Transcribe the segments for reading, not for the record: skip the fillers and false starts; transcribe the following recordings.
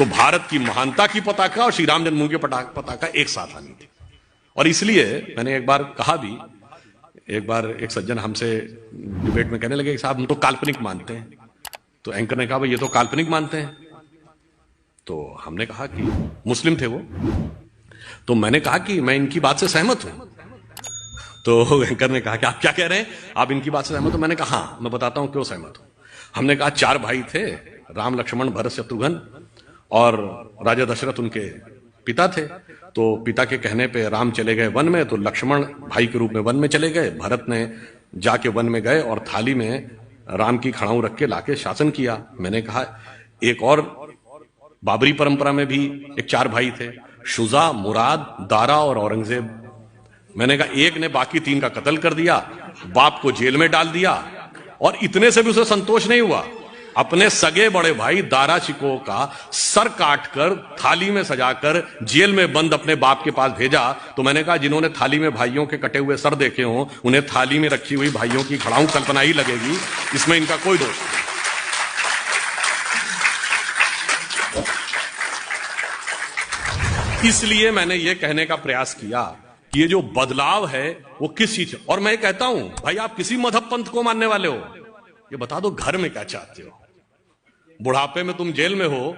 तो भारत की महानता की पताका और श्री राम जन्मभूमि की पताका एक साथ आनी थी। और इसलिए मैंने एक बार कहा भी, एक बार एक सज्जन हमसे डिबेट में कहने लगे कि साहब हम तो काल्पनिक मानते हैं। तो एंकर ने कहा भाई ये तो काल्पनिक मानते हैं। तो हमने कहा कि मुस्लिम थे वो, तो मैंने कहा कि मैं इनकी बात से सहमत हूं। तो एंकर ने कहा कि आप क्या कह रहे हैं, आप इनकी बात से सहमत हो? मैंने कहा हाँ, मैं बताता हूं क्यों सहमत हूं। हमने कहा 4 भाई थे, राम लक्ष्मण भरत शत्रुघ्न, और राजा दशरथ उनके पिता थे। तो पिता के कहने पे राम चले गए वन में, तो लक्ष्मण भाई के रूप में वन में चले गए, भरत ने जाके वन में गए और थाली में राम की खड़ाऊ रख के लाके शासन किया। मैंने कहा एक और बाबरी परंपरा में भी एक 4 भाई थे, शुजा, मुराद, दारा और औरंगजेब। मैंने कहा एक ने बाकी 3 का कत्ल कर दिया, बाप को जेल में डाल दिया, और इतने से भी उसे संतोष नहीं हुआ, अपने सगे बड़े भाई दारा शिकोह का सर काटकर थाली में सजाकर जेल में बंद अपने बाप के पास भेजा। तो मैंने कहा जिन्होंने थाली में भाइयों के कटे हुए सर देखे हों, उन्हें थाली में रखी हुई भाइयों की खड़ाऊ कल्पना ही लगेगी, इसमें इनका कोई दोष नहीं। इसलिए मैंने यह कहने का प्रयास किया कि ये जो बदलाव है वो किस चीज, और मैं कहता हूं भाई आप किसी मजहब पंथ को मानने वाले हो, ये बता दो घर में क्या चाहते हो। बुढ़ापे में तुम जेल में हो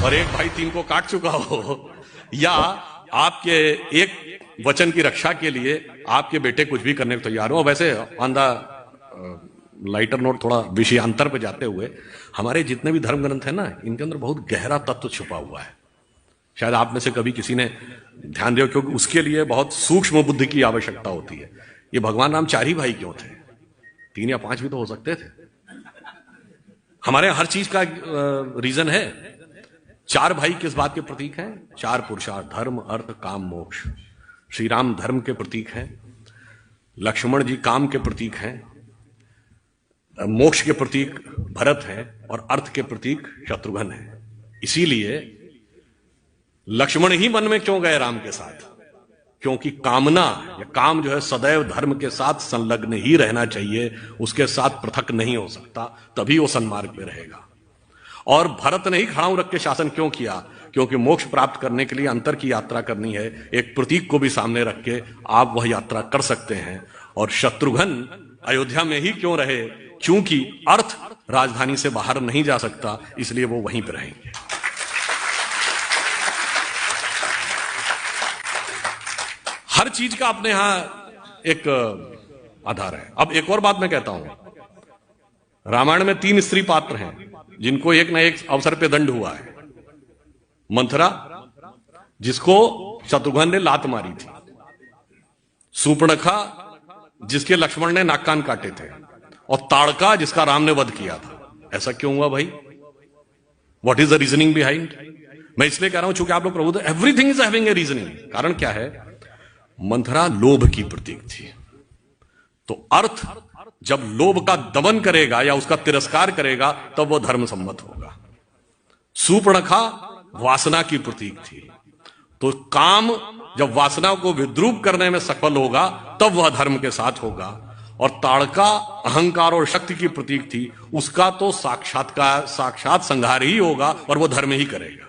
और एक भाई 3 को काट चुका हो, या आपके एक वचन की रक्षा के लिए आपके बेटे कुछ भी करने को तैयार हो। वैसे ऑन द लाइटर नोट, थोड़ा विषयांतर पे जाते हुए, हमारे जितने भी धर्म ग्रंथ है ना, इनके अंदर बहुत गहरा तत्व छुपा हुआ है। शायद आप में से कभी किसी ने ध्यान दिया, क्योंकि उसके लिए बहुत सूक्ष्म बुद्धि की आवश्यकता होती है। ये भगवान राम 4 ही भाई क्यों थे? 3 या 5 भी तो हो सकते थे। हमारे हर चीज का रीजन है। 4 भाई किस बात के प्रतीक हैं? 4 पुरुषार्थ, धर्म, अर्थ, काम, मोक्ष। श्री राम धर्म के प्रतीक हैं, लक्ष्मण जी काम के प्रतीक हैं, मोक्ष के प्रतीक भरत है, और अर्थ के प्रतीक शत्रुघ्न है। इसीलिए लक्ष्मण ही वन में क्यों गए राम के साथ? क्योंकि कामना या काम जो है सदैव धर्म के साथ संलग्न ही रहना चाहिए, उसके साथ पृथक नहीं हो सकता, तभी वो सन्मार्ग पे रहेगा। और भरत ने ही खड़ाऊ रख के शासन क्यों किया? क्योंकि मोक्ष प्राप्त करने के लिए अंतर की यात्रा करनी है, एक प्रतीक को भी सामने रख के आप वह यात्रा कर सकते हैं। और शत्रुघ्न अयोध्या में ही क्यों रहे? क्योंकि अर्थ राजधानी से बाहर नहीं जा सकता, इसलिए वो वहीं पर रहेंगे। हर चीज का अपने यहां एक आधार है। अब एक और बात मैं कहता हूं, रामायण में 3 स्त्री पात्र हैं जिनको एक न एक अवसर पे दंड हुआ है। मंथरा, जिसको शत्रुघ्न ने लात मारी थी, सूर्पणखा, जिसके लक्ष्मण ने नाक कान काटे थे, और ताड़का, जिसका राम ने वध किया था। ऐसा क्यों हुआ भाई? What is the reasoning behind? मैं इसलिए कह रहा हूं चूंकि आप लोग प्रभु, everything is having a reasoning. कारण क्या है? मंथरा लोभ की प्रतीक थी, तो अर्थ जब लोभ का दमन करेगा या उसका तिरस्कार करेगा तब वह धर्म सम्मत होगा। सूर्पणखा वासना की प्रतीक थी, तो काम जब वासना को विद्रूप करने में सफल होगा तब वह धर्म के साथ होगा। और ताड़का अहंकार और शक्ति की प्रतीक थी, उसका तो साक्षात संहार ही होगा और वह धर्म ही करेगा।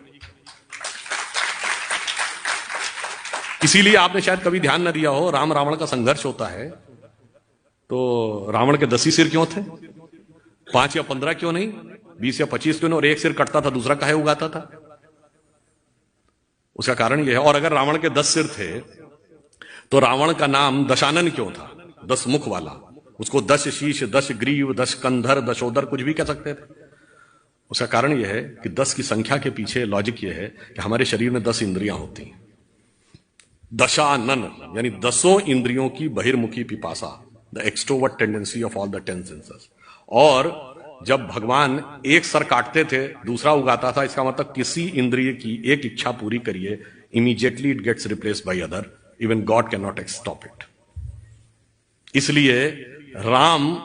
इसीलिए आपने शायद कभी ध्यान न दिया हो, राम रावण का संघर्ष होता है तो रावण के 10 ही सिर क्यों थे? 5 या 15 क्यों नहीं? 20 या 25 क्यों नहीं? और एक सिर कटता था, दूसरा काहे उगाता था? उसका कारण यह है। और अगर रावण के 10 सिर थे तो रावण का नाम दशानन क्यों था? 10 मुख वाला। उसको 10 शीश, 10 ग्रीव, 10 कंधर, दशोदर कुछ भी कह सकते थे। उसका कारण यह है कि 10 की संख्या के पीछे लॉजिक यह है कि हमारे शरीर में 10 इंद्रियां होती हैं। दशानन यानी 10 इंद्रियों की बहिर्मुखी पिपासा, the extrovert tendency of all the 10 senses. और जब भगवान एक सर काटते थे दूसरा उगाता था, इसका मतलब किसी इंद्रिय की एक इच्छा पूरी करिए, immediately it gets replaced by other, even God can not stop it. इसलिए राम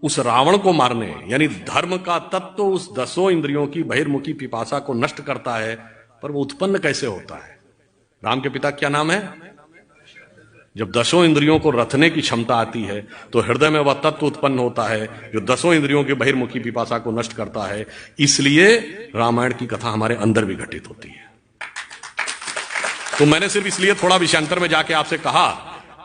उस रावण को मारने यानी धर्म का तत्व उस 10 इंद्रियों की बहिर्मुखी पिपासा को नष्ट करता है, पर वो उत्पन्न कैसे होता है? राम के पिता क्या नाम है? जब दसों इंद्रियों को रथने की क्षमता आती है तो हृदय में वह तत्व उत्पन्न होता है जो दसों इंद्रियों की बहिर्मुखी पिपासा को नष्ट करता है। इसलिए रामायण की कथा हमारे अंदर भी घटित होती है। तो मैंने सिर्फ इसलिए थोड़ा विषयांतर में जाके आपसे कहा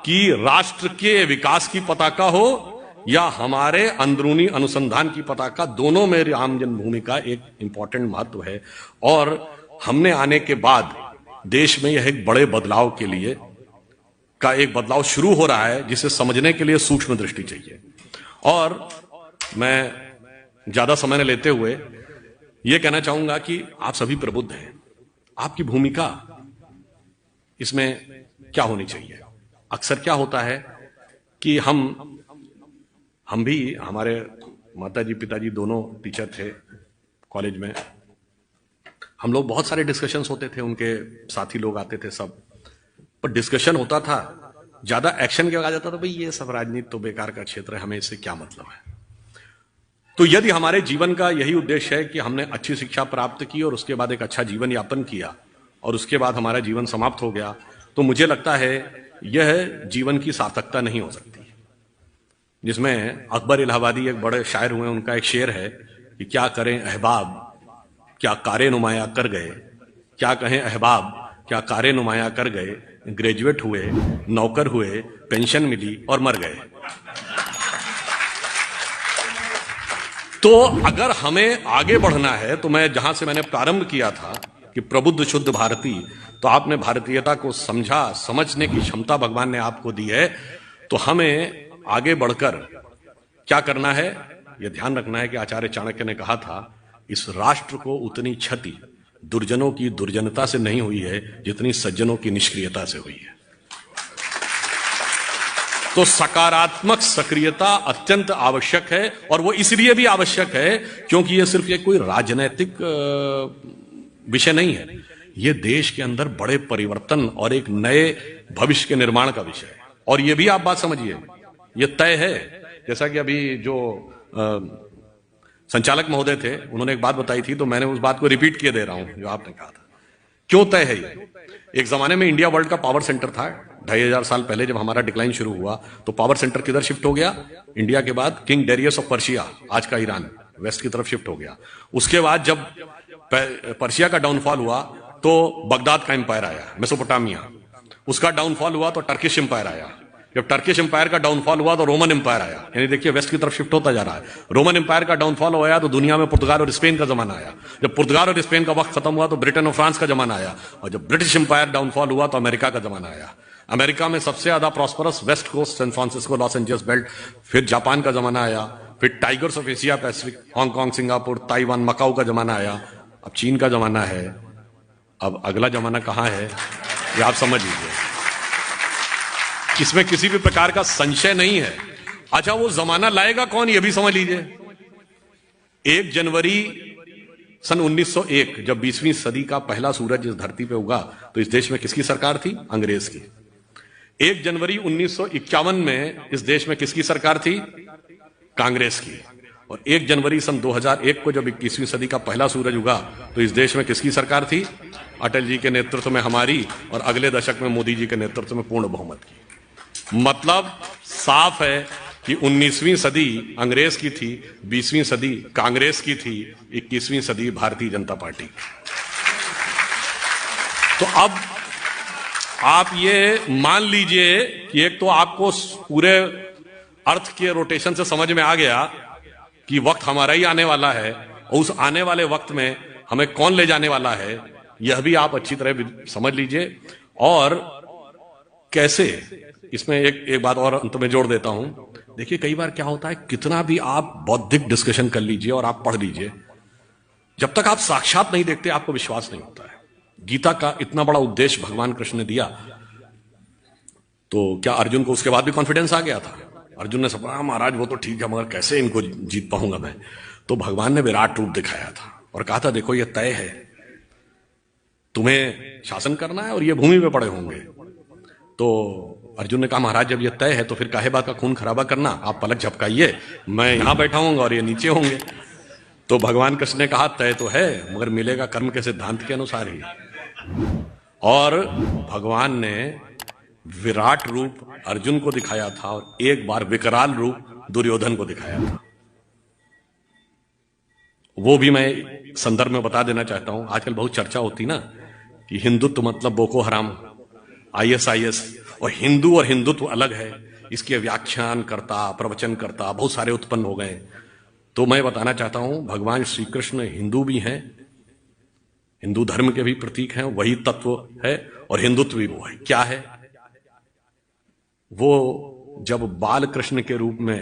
कि राष्ट्र के विकास की पताका हो या हमारे अंदरूनी अनुसंधान की पताका, दोनों में राम जन्मभूमि का एक इंपॉर्टेंट महत्व है। और हमने आने के बाद देश में यह एक बड़े बदलाव के लिए का एक बदलाव शुरू हो रहा है, जिसे समझने के लिए सूक्ष्म दृष्टि चाहिए। और मैं ज्यादा समय न लेते हुए यह कहना चाहूंगा कि आप सभी प्रबुद्ध हैं। आपकी भूमिका इसमें क्या होनी चाहिए? अक्सर क्या होता है कि हम भी, हमारे माताजी पिताजी दोनों टीचर थे कॉलेज में, हम लोग बहुत सारे डिस्कशंस होते थे, उनके साथी लोग आते थे सब, पर डिस्कशन होता था, ज्यादा एक्शन क्या आ जाता था, भाई ये सब राजनीति तो बेकार का क्षेत्र है, हमें इससे क्या मतलब है। तो यदि हमारे जीवन का यही उद्देश्य है कि हमने अच्छी शिक्षा प्राप्त की और उसके बाद एक अच्छा जीवन यापन किया और उसके बाद हमारा जीवन समाप्त हो गया, तो मुझे लगता है यह जीवन की सार्थकता नहीं हो सकती। जिसमें अकबर इलाहाबादी एक बड़े शायर हुए, उनका एक शेर है कि क्या करें अहबाब क्या कारे नुमाया कर गए, क्या कहें अहबाब क्या कारे नुमाया कर गए, ग्रेजुएट हुए, नौकर हुए, पेंशन मिली और मर गए। तो अगर हमें आगे बढ़ना है, तो मैं जहां से मैंने प्रारंभ किया था कि प्रबुद्ध शुद्ध भारतीय, तो आपने भारतीयता को समझा, समझने की क्षमता भगवान ने आपको दी है। तो हमें आगे बढ़कर क्या करना है, यह ध्यान रखना है कि आचार्य चाणक्य ने कहा था, इस राष्ट्र को उतनी क्षति दुर्जनों की दुर्जनता से नहीं हुई है जितनी सज्जनों की निष्क्रियता से हुई है। तो सकारात्मक सक्रियता अत्यंत आवश्यक है, और वो इसलिए भी आवश्यक है क्योंकि ये सिर्फ कोई राजनीतिक विषय नहीं है, ये देश के अंदर बड़े परिवर्तन और एक नए भविष्य के निर्माण का विषय है। और ये भी आप बात समझिए, ये तय है। जैसा कि अभी जो संचालक महोदय थे, उन्होंने एक बात बताई थी, तो मैंने उस बात को रिपीट किए दे रहा हूं जो आपने कहा था। क्यों तय है ये? एक जमाने में इंडिया वर्ल्ड का पावर सेंटर था। 2500 साल पहले जब हमारा डिक्लाइन शुरू हुआ तो पावर सेंटर किधर शिफ्ट हो गया? इंडिया के बाद किंग डेरियस ऑफ पर्शिया, आज का ईरान, वेस्ट की तरफ शिफ्ट हो गया। उसके बाद जब पर्शिया का डाउनफॉल हुआ तो बगदाद का एम्पायर आया, मेसोपोटामिया। उसका डाउनफॉल हुआ तो टर्किश एम्पायर आया। जब टर्किश एम्पायर का डाउनफॉल हुआ तो रोमन एम्पायर आया। यानी देखिए वेस्ट की तरफ शिफ्ट होता जा रहा है। रोमन एम्पायर का डाउनफॉल होया तो दुनिया में पुर्तगाल और स्पेन का जमाना आया। जब पुर्तगाल और स्पेन का वक्त खत्म हुआ तो ब्रिटेन और फ्रांस का जमाना आया। और जब ब्रिटिश एम्पायर डाउनफॉल हुआ तो अमेरिका का जमाना आया। अमेरिका में सबसे ज्यादा prosperous West Coast, San Francisco, Los Angeles belt, फिर जापान का जमाना आया, फिर tigers of Asia Pacific, Hong Kong, Singapore, Taiwan, Macau का जमाना आया। अब चीन का जमाना है। अब अगला जमाना कहां है ये आप समझ लीजिए, इसमें किसी भी प्रकार का संशय नहीं है। अच्छा, वो जमाना लाएगा कौन, ये भी समझ लीजिए। 1 जनवरी सन 1901 जब 20वीं सदी का पहला सूरज इस धरती पे उगा तो इस देश में किसकी सरकार थी? अंग्रेज की। 1 जनवरी 1951 में इस देश में किसकी सरकार थी? कांग्रेस की। और 1 जनवरी सन 2001 को जब 21वीं सदी का पहला सूरज उगा तो इस देश में किसकी सरकार थी? अटल जी के नेतृत्व में हमारी, और अगले दशक में मोदी जी के नेतृत्व में पूर्ण बहुमत की। मतलब साफ है कि 19वीं सदी अंग्रेज की थी, 20वीं सदी कांग्रेस की थी, 21वीं सदी भारतीय जनता पार्टी। तो अब आप ये मान लीजिए कि एक तो आपको पूरे अर्थ के रोटेशन से समझ में आ गया कि वक्त हमारा ही आने वाला है, और उस आने वाले वक्त में हमें कौन ले जाने वाला है यह भी आप अच्छी तरह समझ लीजिए। और कैसे, इसमें एक बात और अंत में जोड़ देता हूं। देखिए कई बार क्या होता है, कितना भी आप बौद्धिक डिस्कशन कर लीजिए और आप पढ़ लीजिए, जब तक आप साक्षात नहीं देखते आपको विश्वास नहीं होता है। गीता का इतना बड़ा उद्देश्य भगवान कृष्ण ने दिया, तो क्या अर्जुन को उसके बाद भी कॉन्फिडेंस आ गया था? अर्जुन ने समझा महाराज वो तो ठीक है, मगर कैसे इनको जीत पाऊंगा मैं? तो भगवान ने विराट रूप दिखाया था और कहा था देखो ये तय है, तुम्हें शासन करना है और ये भूमि पे पड़े होंगे। तो अर्जुन ने कहा महाराज जब ये तय है तो फिर काहे बात का खून खराबा करना, आप पलक झपकाइए, मैं यहां बैठा हूंगा और ये नीचे होंगे। तो भगवान कृष्ण ने कहा तय तो है, मगर मिलेगा कर्म के सिद्धांत के अनुसार ही। और भगवान ने विराट रूप अर्जुन को दिखाया था और एक बार विकराल रूप दुर्योधन को दिखाया था। वो भी मैं संदर्भ में बता देना चाहता हूं। आजकल बहुत चर्चा होती ना कि हिंदुत्व मतलब बोको हराम, ISIS, और हिंदुत्व अलग है। इसके व्याख्यान करता, प्रवचन करता बहुत सारे उत्पन्न हो गए। तो मैं बताना चाहता हूं, भगवान श्री कृष्ण हिंदू भी हैं, हिंदू धर्म के भी प्रतीक हैं, वही तत्व है, और हिंदुत्व भी वो है। क्या है वो? जब बाल कृष्ण के रूप में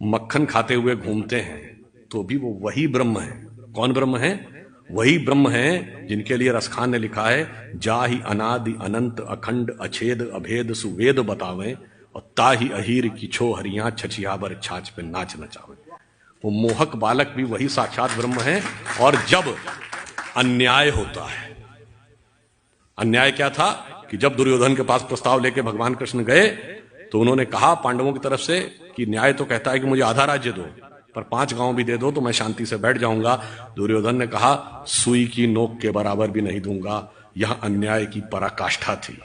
मक्खन खाते हुए घूमते हैं तो भी वो वही ब्रह्म है। कौन ब्रह्म है? वही ब्रह्म है जिनके लिए रसखान ने लिखा है, जाहि अनादि अनंत अखंड अछेद अभेद सुवेद बतावे, और ताहि अहीर की छो हरियां छछियाबर छाछ पे नाच नचावे। वो मोहक बालक भी वही साक्षात ब्रह्म है। और जब अन्याय होता है, अन्याय क्या था कि जब दुर्योधन के पास प्रस्ताव लेके भगवान कृष्ण गए तो उन्होंने कहा पांडवों की तरफ से कि न्याय तो कहता है कि मुझे आधा राज्य दो, पर 5 गांव भी दे दो तो मैं शांति से बैठ जाऊंगा। दुर्योधन ने कहा सुई की नोक के बराबर भी नहीं दूंगा। यह अन्याय की पराकाष्ठा थी।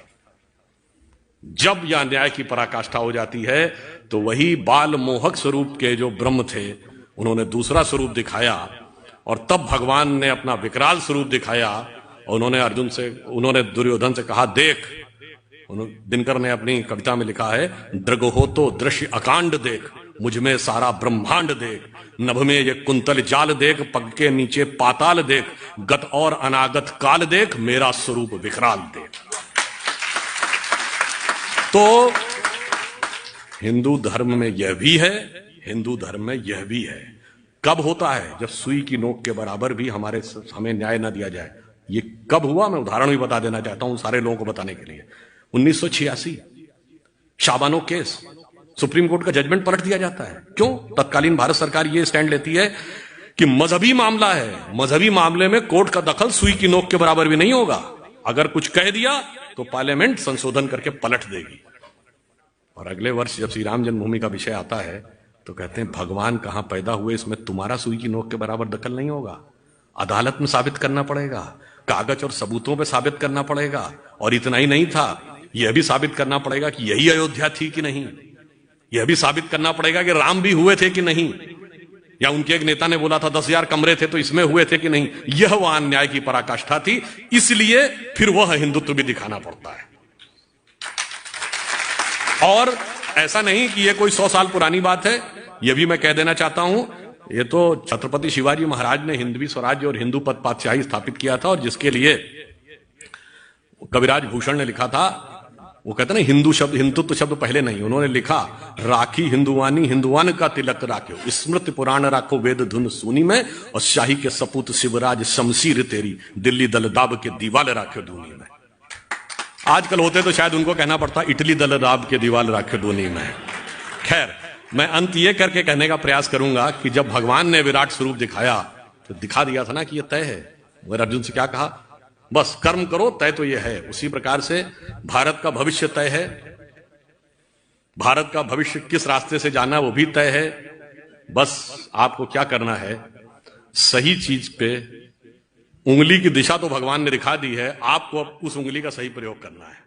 जब यह अन्याय की पराकाष्ठा हो जाती है तो वही बाल मोहक स्वरूप के जो ब्रह्म थे उन्होंने दूसरा स्वरूप दिखाया, और तब भगवान ने अपना विकराल स्वरूप दिखाया। उन्होंने दुर्योधन से कहा, देख, दिनकर ने अपनी कविता में लिखा है, दृगहो तो दृश्य अकांड देख, मुझमें सारा ब्रह्मांड देख, नभ में ये कुंतल जाल देख, पग के नीचे पाताल देख, गत और अनागत काल देख, मेरा स्वरूप विकराल देख। तो हिंदू धर्म में यह भी है, हिंदू धर्म में यह भी है। कब होता है? जब सुई की नोक के बराबर भी हमें न्याय ना दिया जाए। ये कब हुआ? मैं उदाहरण भी बता देना चाहता हूं सारे लोगों को बताने के लिए। 1986 शाबानो केस, सुप्रीम कोर्ट का जजमेंट पलट दिया जाता है। क्यों? तत्कालीन भारत सरकार ये स्टैंड लेती है कि मजहबी मामला है, मजहबी मामले में कोर्ट का दखल सुई की नोक के बराबर भी नहीं होगा। अगर कुछ कह दिया तो पार्लियामेंट संशोधन करके पलट देगी। और अगले वर्ष जब श्री राम जन्मभूमि का विषय आता है तो कहते हैं भगवान कहां पैदा हुए, इसमें तुम्हारा सुई की नोक के बराबर दखल नहीं होगा। अदालत में साबित करना पड़ेगा, कागज और सबूतों पे साबित करना पड़ेगा। और इतना ही नहीं था, यह भी साबित करना पड़ेगा कि यही अयोध्या थी कि नहीं। यह भी साबित करना पड़ेगा कि राम भी हुए थे कि नहीं, या उनके एक नेता ने बोला था 10,000 कमरे थे तो इसमें हुए थे कि नहीं। यह वह अन्याय की पराकाष्ठा थी। इसलिए फिर वह हिंदुत्व भी दिखाना पड़ता है। और ऐसा नहीं कि यह कोई 100 साल पुरानी बात है। यह भी मैं कह देना चाहता हूं, यह तो छत्रपति शिवाजी महाराज ने हिंदवी स्वराज्य और हिंदू पद पातशाही स्थापित किया था, और जिसके लिए कविराज भूषण ने लिखा था, वो कहते ना हिंदुत्व शब्द पहले नहीं, उन्होंने लिखा, राखी हिंदुवानी हिंदुआन का तिलक राख्यो, स्मृति पुराण राखो वेद धुन सुनी में, और शाही के सपूत शिवराज शमशीर तेरी, दिल्ली दलदाब के दीवाल राख्यो दूनी में। आजकल होते तो शायद उनको कहना पड़ता इटली दलदाब के दीवाल राख्यो दूनी में। खैर, मैं अंत ये करके कहने का प्रयास करूंगा कि जब भगवान ने विराट स्वरूप दिखाया तो दिखा दिया था ना कि यह तय है। मगर अर्जुन से क्या कहा? बस कर्म करो, तय तो यह है। उसी प्रकार से भारत का भविष्य तय है। भारत का भविष्य किस रास्ते से जाना वो भी तय है। बस आपको क्या करना है, सही चीज पे उंगली की दिशा तो भगवान ने दिखा दी है, आपको अब उस उंगली का सही प्रयोग करना है।